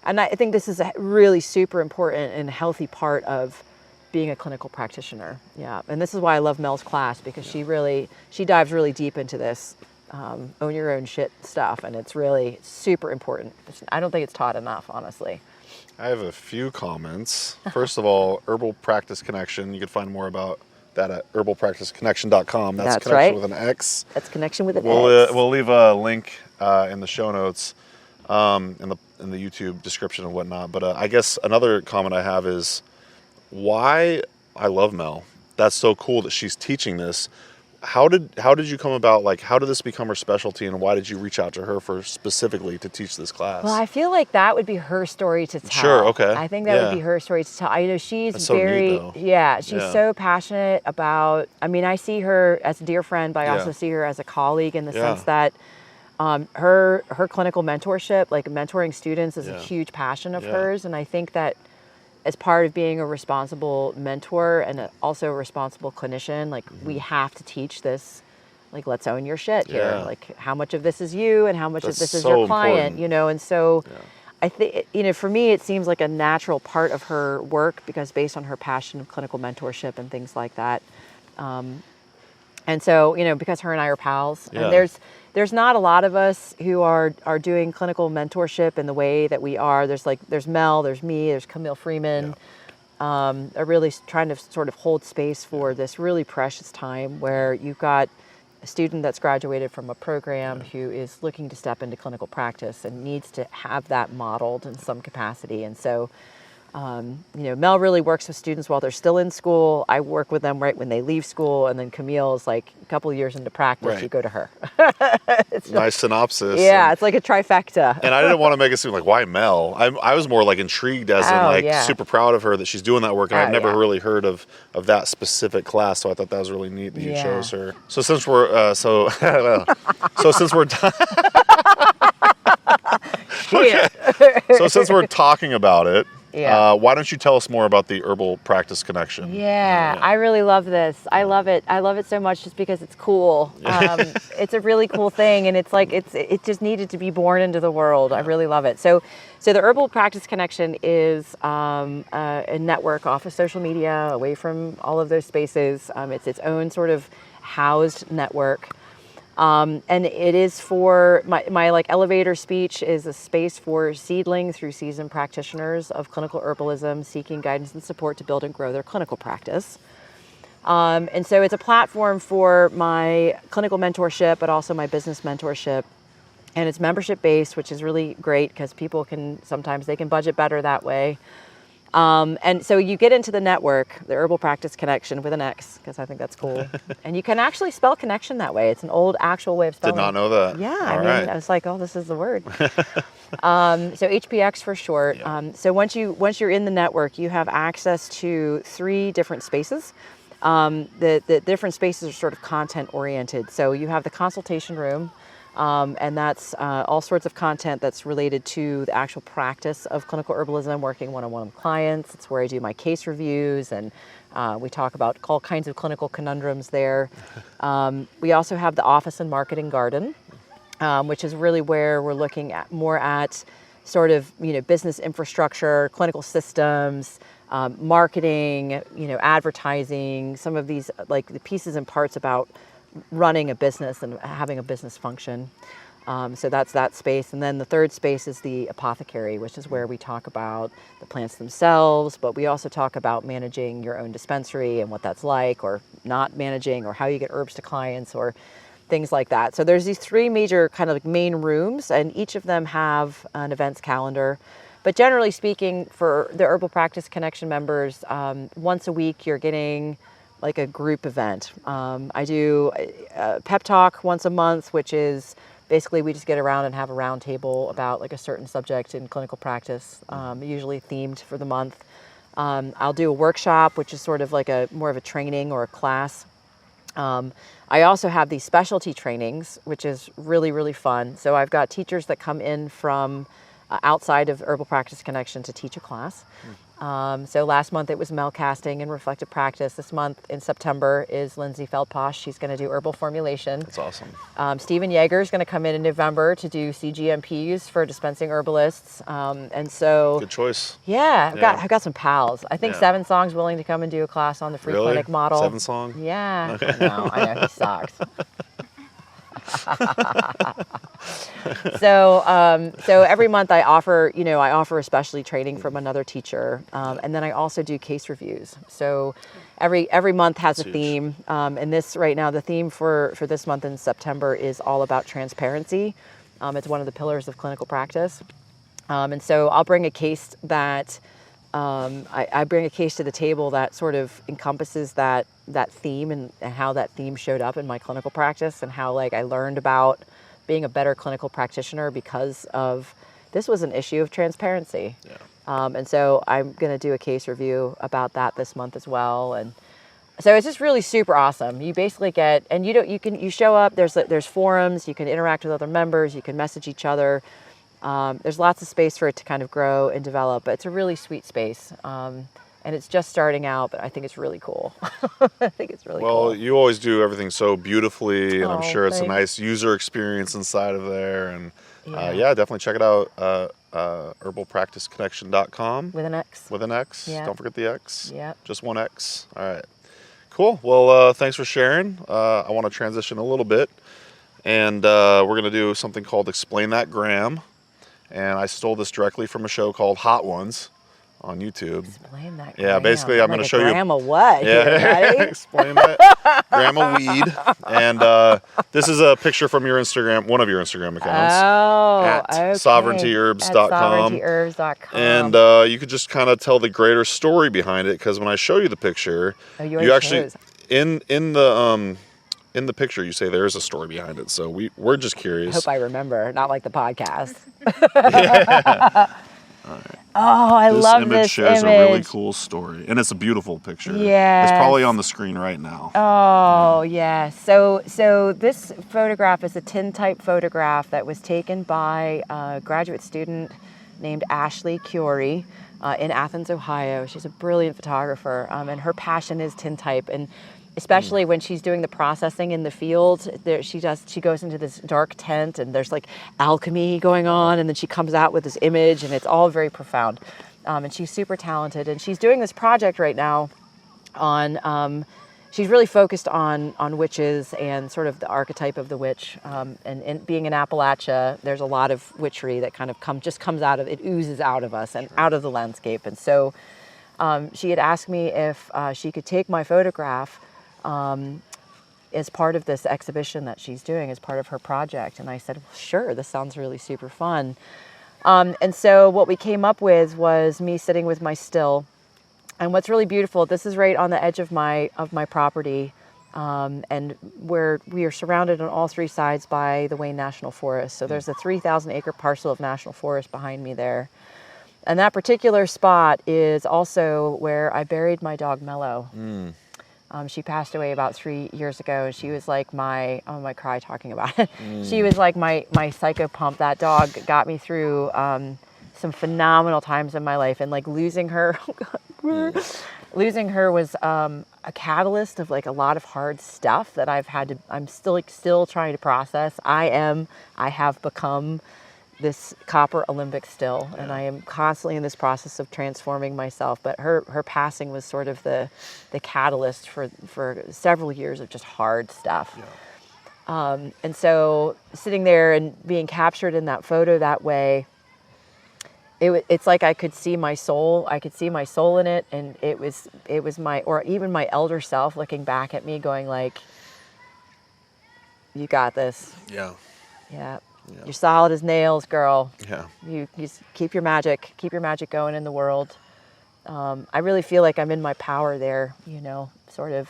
And I think this is a really super important and healthy part of being a clinical practitioner. Yeah, and this is why I love Mel's class, because she dives really deep into this own your own shit stuff, and it's really super important. I don't think it's taught enough, honestly. I have a few comments. First of all, Herbal Practice Connection, you can find more about that at herbalpracticeconnection.com. That's connection right. with an X. That's connection with an X. X. We'll leave a link in the show notes, in the YouTube description and whatnot. But I guess another comment I have is why I love Mel. That's so cool that she's teaching this. How did you come about, how did this become her specialty, and why did you reach out to her specifically to teach this class? Well, I feel like that would be her story to tell. Sure, okay. I think that would be her story to tell. I know she's That's so neat, though. She's so passionate about, I see her as a dear friend, but I also see her as a colleague in the sense that her clinical mentorship, mentoring students, is a huge passion of hers, and I think that as part of being a responsible mentor and also a responsible clinician, we have to teach this, let's own your shit here. How much of this is you and how much of this is your client, and so I think, for me, it seems like a natural part of her work, because based on her passion of clinical mentorship and things like that. And so, because her and I are pals, and there's not a lot of us who are doing clinical mentorship in the way that we are. There's Mel, there's me, there's Camille Freeman, are really trying to sort of hold space for this really precious time where you've got a student that's graduated from a program who is looking to step into clinical practice and needs to have that modeled in some capacity. And so, Mel really works with students while they're still in school. I work with them right when they leave school, and then Camille is a couple of years into practice, you go to her. It's nice synopsis. Yeah, it's like a trifecta. And I didn't want to make it seem why Mel? I was more intrigued as in super proud of her that she's doing that work, and I've never really heard of that specific class, so I thought that was really neat that you chose her. So since we're since we're done can't. So since we're talking about it, Yeah. why don't you tell us more about the Herbal Practice Connection? Yeah, I really love this. I love it. I love it so much just because it's cool. It's a really cool thing, and it's like it just needed to be born into the world. I really love it. So the Herbal Practice Connection is a network off of social media, away from all of those spaces. It's its own sort of housed network. And it is for my like elevator speech is a space for seedling through seasoned practitioners of clinical herbalism seeking guidance and support to build and grow their clinical practice. And so it's a platform for my clinical mentorship, but also my business mentorship. And it's membership based, which is really great because people sometimes they can budget better that way. And so you get into the network, the Herbal Practice Connection with an X, because I think that's cool. And you can actually spell connection that way. It's an old actual way of spelling. Did not know that. Yeah, All I right. was like, oh, this is the word. So HPX for short. Yeah. So once you're in the network, you have access to 3 different spaces. The different spaces are sort of content oriented. So you have the consultation room. And that's all sorts of content that's related to the actual practice of clinical herbalism, working one-on-one with clients. It's where I do my case reviews, and we talk about all kinds of clinical conundrums there. We also have the office and marketing garden, which is really where we're looking at more at sort of business infrastructure, clinical systems, marketing, advertising, some of these like the pieces and parts about running a business and having a business function. So that's that space. And then the third space is the apothecary, which is where we talk about the plants themselves, but we also talk about managing your own dispensary and what that's like, or not managing, or how you get herbs to clients, or things like that. So there's these 3 major kind of like main rooms, and each of them have an events calendar. But generally speaking, for the Herbal Practice Connection members, once a week you're getting like a group event. I do a pep talk once a month, which is basically we just get around and have a round table about like a certain subject in clinical practice, usually themed for the month. I'll do a workshop, which is sort of like more of a training or a class. I also have these specialty trainings, which is really, really fun. So I've got teachers that come in from outside of Herbal Practice Connection to teach a class. So last month it was Mel casting and reflective practice. This month in September is Lindsay Feldposh. She's going to do herbal formulation. That's awesome. Stephen Yeager is going to come in November to do CGMPs for dispensing herbalists. And so Good choice. yeah, I've got some pals. I think Yeah. 7 Song's willing to come and do a class on the free Really? clinic model. 7 Song? Yeah. I know he sucks. So every month I offer a specialty training from another teacher, and then I also do case reviews. So every month has a theme, and this right now the theme for this month in September is all about transparency. It's one of the pillars of clinical practice, and so I'll bring a case that I bring a case to the table that sort of encompasses that theme and how that theme showed up in my clinical practice, and how like I learned about being a better clinical practitioner because of this was an issue of transparency. Yeah. And so I'm going to do a case review about that this month as well. And so it's just really super awesome. You basically get, and you show up, there's forums, you can interact with other members, you can message each other. There's lots of space for it to kind of grow and develop, but it's a really sweet space. And it's just starting out, but I think it's really cool. I think it's really cool. Well, you always do everything so beautifully, and I'm sure it's thanks. a nice user experience inside of there. And Yeah. definitely check it out. herbalpracticeconnection.com. With an X. With an X. Yeah. Don't forget the X. Yep. Just one X. All right. Cool. Well, thanks for sharing. I want to transition a little bit, and we're going to do something called Explain That Gram. And I stole this directly from a show called Hot Ones on YouTube. Explain that. Yeah, gram. basically, I'm Like going to a show you. gram of what? Yeah, Right? explain that. Gram of weed. And this is a picture from your Instagram, one of your Instagram accounts. Oh, at okay. sovereigntyherbs.com. At sovereigntyherbs.com. And you could just kind of tell the greater story behind it, because when I show you the picture, you actually chose. in the picture you say there is a story behind it. So we're just curious. I hope I remember, not like the podcast. All right. Oh, I love this image. Shares a really cool story, and it's a beautiful picture. Yeah, it's probably on the screen right now. Oh, yeah. So this photograph is a tintype photograph that was taken by a graduate student named Ashley Curie in Athens, Ohio. She's a brilliant photographer, and her passion is tintype, and especially when she's doing the processing in the field, she goes into this dark tent, and there's like alchemy going on, and then she comes out with this image, and it's all very profound. And she's super talented, and she's doing this project right now on. She's really focused on witches and sort of the archetype of the witch. And being in Appalachia, there's a lot of witchery that kind of comes out of it, oozes out of us and out of the landscape. And so she had asked me if she could take my photograph as part of this exhibition that she's doing, as part of her project. And I said, well, sure, this sounds really super fun. And so what we came up with was me sitting with my still. And what's really beautiful, this is right on the edge of my property, and where we are surrounded on all three sides by the Wayne National Forest. So there's a 3,000 acre parcel of national forest behind me there. And that particular spot is also where I buried my dog Mello. She passed away about 3 years ago, and she was like I might cry talking about it. She was like my psycho pump. That dog got me through some phenomenal times in my life, and like losing her, losing her was a catalyst of like a lot of hard stuff that I'm still trying to process. I have become this copper Olympic still, and I am constantly in this process of transforming myself. But her passing was sort of the catalyst for several years of just hard stuff. And so sitting there and being captured in that photo that way, it's like I could see my soul. I could see my soul in it, and it was even my elder self looking back at me, going like, "You got this. Yeah. You're solid as nails, girl. Yeah. You keep your magic going in the world." I really feel like I'm in my power there. Sort of.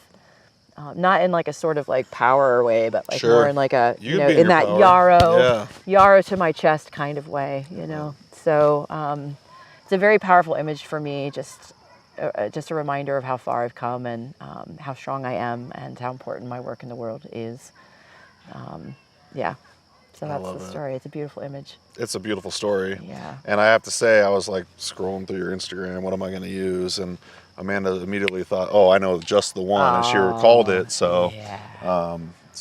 Not in like a sort of like power way, but like more in like a in that yarrow to my chest kind of way. So it's a very powerful image for me, just a reminder of how far I've come, and how strong I am, and how important my work in the world is. So that's the story. It's a beautiful image. It's a beautiful story. Yeah. And I have to say, I was like scrolling through your Instagram, what am I going to use? And Amanda immediately thought, oh, I know just the one, and she recalled it. So,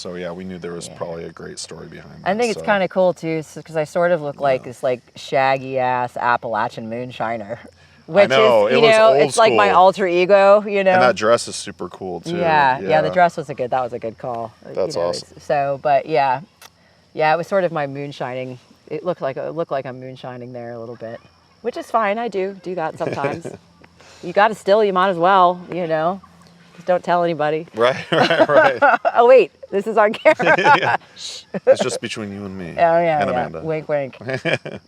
we knew there was probably a great story behind that. I think it's kind of cool too, because I sort of look like this like shaggy ass Appalachian moonshiner, which is it's like my alter ego. And that dress is super cool too. Yeah. The dress was a good call. That's awesome. So, but yeah, it was sort of my moonshining. It looked like I'm moonshining there a little bit, which is fine. I do that sometimes. You got to still, you might as well, just don't tell anybody. Right. Oh, wait, this is on camera. It's just between you and me. And Amanda. Wink, wink.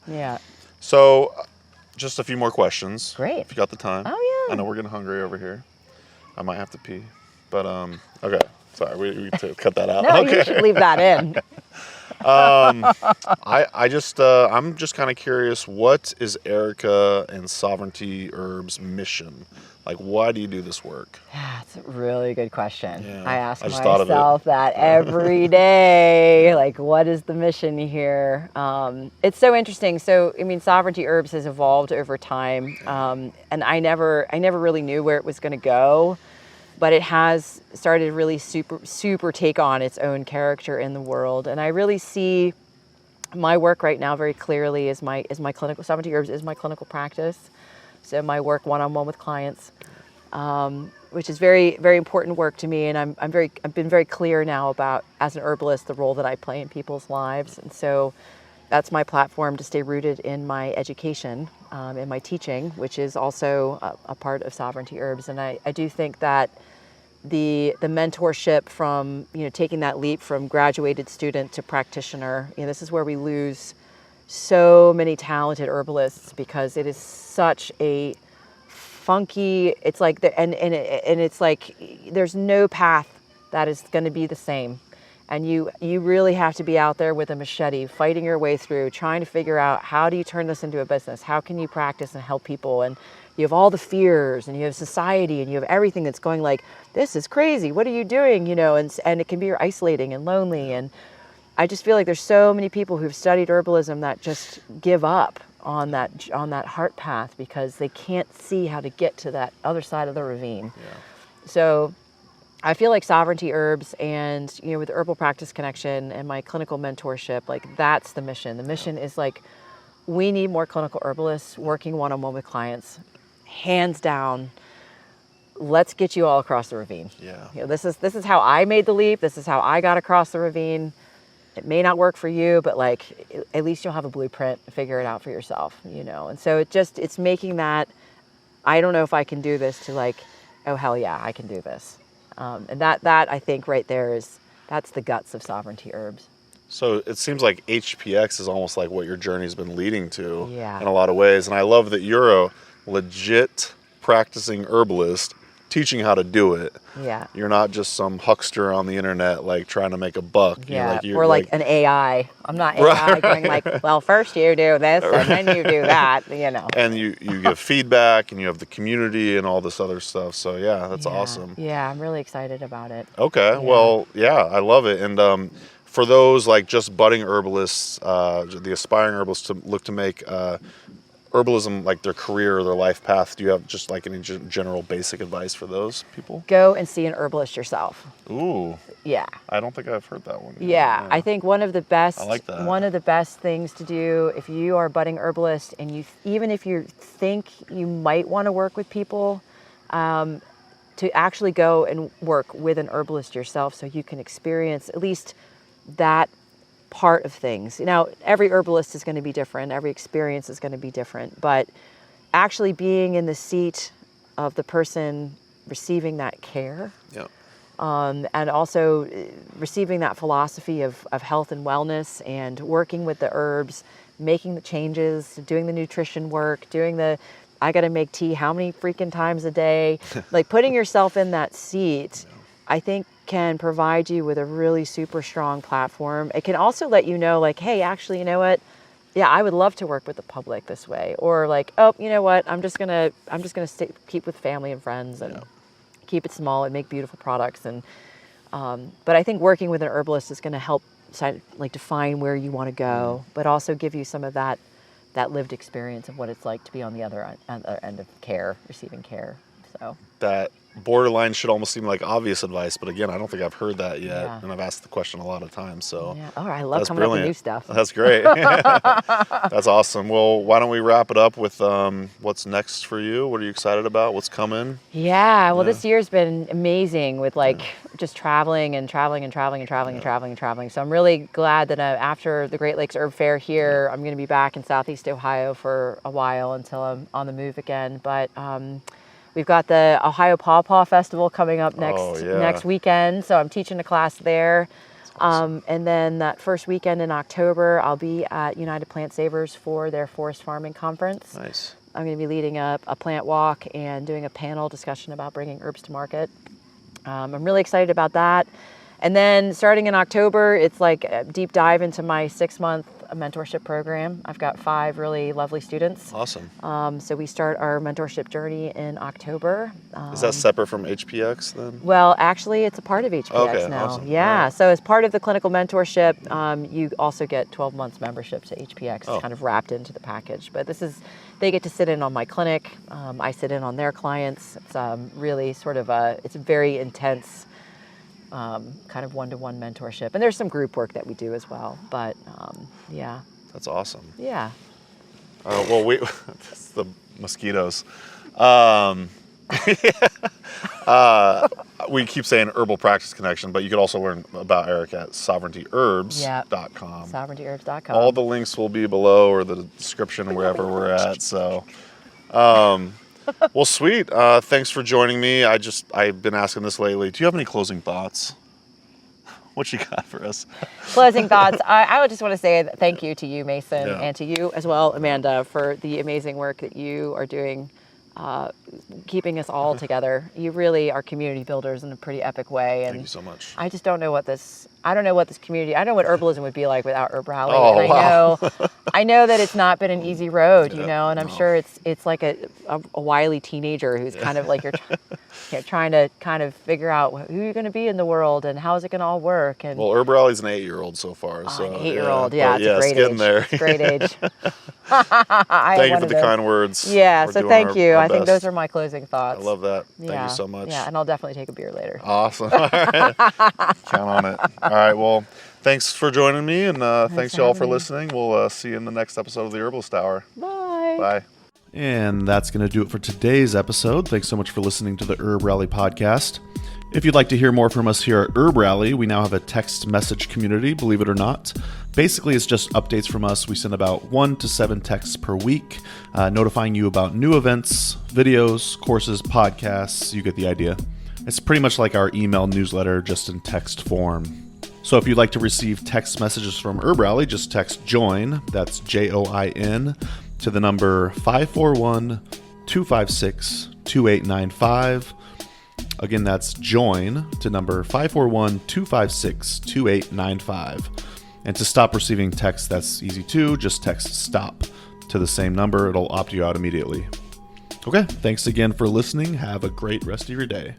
Yeah. So, just a few more questions. Great. If you got the time. Oh, yeah. I know we're getting hungry over here. I might have to pee. But, okay. Sorry, we cut that out. No, okay. You should leave that in. I'm just kind of curious, what is Erika and Sovereignty Herbs' mission? Like, why do you do this work? That's a really good question. Yeah, I ask myself that every day. Like, what is the mission here? It's so interesting. So, Sovereignty Herbs has evolved over time, and I never really knew where it was going to go. But it has started to really super take on its own character in the world. And I really see my work right now very clearly as my clinical, Sovereignty Herbs is my clinical practice. So my work one-on-one with clients, which is very, very important work to me. And I've been very clear now about, as an herbalist, the role that I play in people's lives. And so that's my platform to stay rooted in my education, in my teaching, which is also a part of Sovereignty Herbs. And I do think that the mentorship from, taking that leap from graduated student to practitioner, this is where we lose so many talented herbalists, because it is such a funky, it's like, and it's like, there's no path that is going to be the same. And you really have to be out there with a machete, fighting your way through, trying to figure out how do you turn this into a business? How can you practice and help people? And you have all the fears, and you have society, and you have everything that's going like, this is crazy. What are you doing? You know, and it can be isolating and lonely. And I just feel like there's so many people who've studied herbalism that just give up on that heart path because they can't see how to get to that other side of the ravine. Yeah. So I feel like Sovereignty Herbs and, you know, with Herbal Practice Connection and my clinical mentorship, like that's the mission. The mission is like, we need more clinical herbalists working one-on-one with clients. Hands down, let's get you all across the ravine. Yeah. You know, this is how I made the leap. This is how I got across the ravine. It may not work for you, but like at least you'll have a blueprint to figure it out for yourself, you know. And so it's making that, I don't know if I can do this, to like, oh hell yeah, I can do this. And that I think right there that's the guts of Sovereignty Herbs. So it seems like HPX is almost like what your journey's been leading to Yeah. in a lot of ways. And I love that you're a legit practicing herbalist teaching how to do it. Yeah. You're not just some huckster on the internet like trying to make a buck. Yeah, you're or like an AI. I'm not AI going like, well, first you do this and then you do that, you know. And you give feedback and you have the community and all this other stuff. So yeah, that's awesome. Yeah, I'm really excited about it. Okay, well, yeah, I love it. And for those like just budding herbalists, the aspiring herbalists to look to make herbalism like their career or their life path, do you have just like any general basic advice for those people? Go and see an herbalist yourself. Ooh, Yeah. I don't think I've heard that one yet. Yeah, I think one of the best I like that. one of the best things to do if you are a budding herbalist and even if you think you might want to work with people, to actually go and work with an herbalist yourself so you can experience at least that part of things. Now, every herbalist is going to be different. Every experience is going to be different. But actually being in the seat of the person receiving that care, Yeah. and also receiving that philosophy of health and wellness and working with the herbs, making the changes, doing the nutrition work, doing the, I got to make tea how many freaking times a day, like putting yourself in that seat, I think can provide you with a really super strong platform. It can also let you know like, hey, actually, you know what? Yeah, I would love to work with the public this way. Or like, oh, you know what? I'm just gonna keep with family and friends and keep it small and make beautiful products. And but I think working with an herbalist is going to help like define where you want to go, but also give you some of that lived experience of what it's like to be on the other end of care, receiving care. So That borderline should almost seem like obvious advice, but again, I don't think I've heard that yet, Yeah. and I've asked the question a lot of times. So yeah. Oh, I love that's coming up brilliant. with new stuff. That's great. That's awesome. Well, why don't we wrap it up with what's next for you? What are you excited about? What's coming? Yeah, well, this year's been amazing with like just traveling and traveling and traveling and traveling and traveling and traveling. So I'm really glad that after the Great Lakes Herb Fair here, I'm going to be back in Southeast Ohio for a while until I'm on the move again. But we've got the Ohio Paw Paw Festival coming up next weekend, so I'm teaching a class there. Awesome. And then that first weekend in October, I'll be at United Plant Savers for their forest farming conference. Nice. I'm going to be leading a plant walk and doing a panel discussion about bringing herbs to market. I'm really excited about that. And then starting in October, it's like a deep dive into my 6-month mentorship program. I've got 5 really lovely students. Awesome. So we start our mentorship journey in October. Is that separate from HPX then? Well, actually, it's a part of HPX now. Awesome. Yeah. Right. So as part of the clinical mentorship, you also get 12 months membership to HPX. It's kind of wrapped into the package. But they get to sit in on my clinic. I sit in on their clients. It's really sort of it's a very intense kind of one-to-one mentorship. And there's some group work that we do as well. But yeah. That's awesome. Yeah. Well, it's the mosquitoes. We keep saying Herbal Practice Connection, but you could also learn about Erika at sovereigntyherbs.com. Sovereigntyherbs.com. All the links will be below or the description wherever we're at. So, well, sweet. Thanks for joining me. I've been asking this lately. Do you have any closing thoughts? What you got for us? Closing thoughts. I would just want to say thank you to you, Mason, Yeah. and to you as well, Amanda, for the amazing work that you are doing keeping us all together. You really are community builders in a pretty epic way. And Thank you so much. I just don't know what this community, I don't know what herbalism would be like without Herb Rally. Oh, and I know that it's not been an easy road, and I'm sure it's like a wily teenager who's kind of like you're trying to kind of figure out who you're going to be in the world and how's it going to all work. And Well, Herb Rally's an 8-year-old so far. an 8-year-old, it's a great getting age. there. It's a great age. Thank you for the kind words. Yeah, We're so doing thank you. our I think best. those are my closing thoughts. I love that. Thank Yeah. you so much. Yeah, and I'll definitely take a beer later. Awesome. All right. Count on it. All right. Well, thanks for joining me, and thanks for you all for having me. listening. We'll see you in the next episode of the Herbalist Hour. Bye. Bye. And that's going to do it for today's episode. Thanks so much for listening to the Herb Rally podcast. If you'd like to hear more from us here at Herb Rally, we now have a text message community, believe it or not. Basically, it's just updates from us. We send about 1 to 7 texts per week, notifying you about new events, videos, courses, podcasts. You get the idea. It's pretty much like our email newsletter, just in text form. So if you'd like to receive text messages from Herb Rally, just text JOIN, that's JOIN, to the number 541-256-2895. Again, that's JOIN to number 541-256-2895. And to stop receiving texts, that's easy too. Just text STOP to the same number. It'll opt you out immediately. Okay, thanks again for listening. Have a great rest of your day.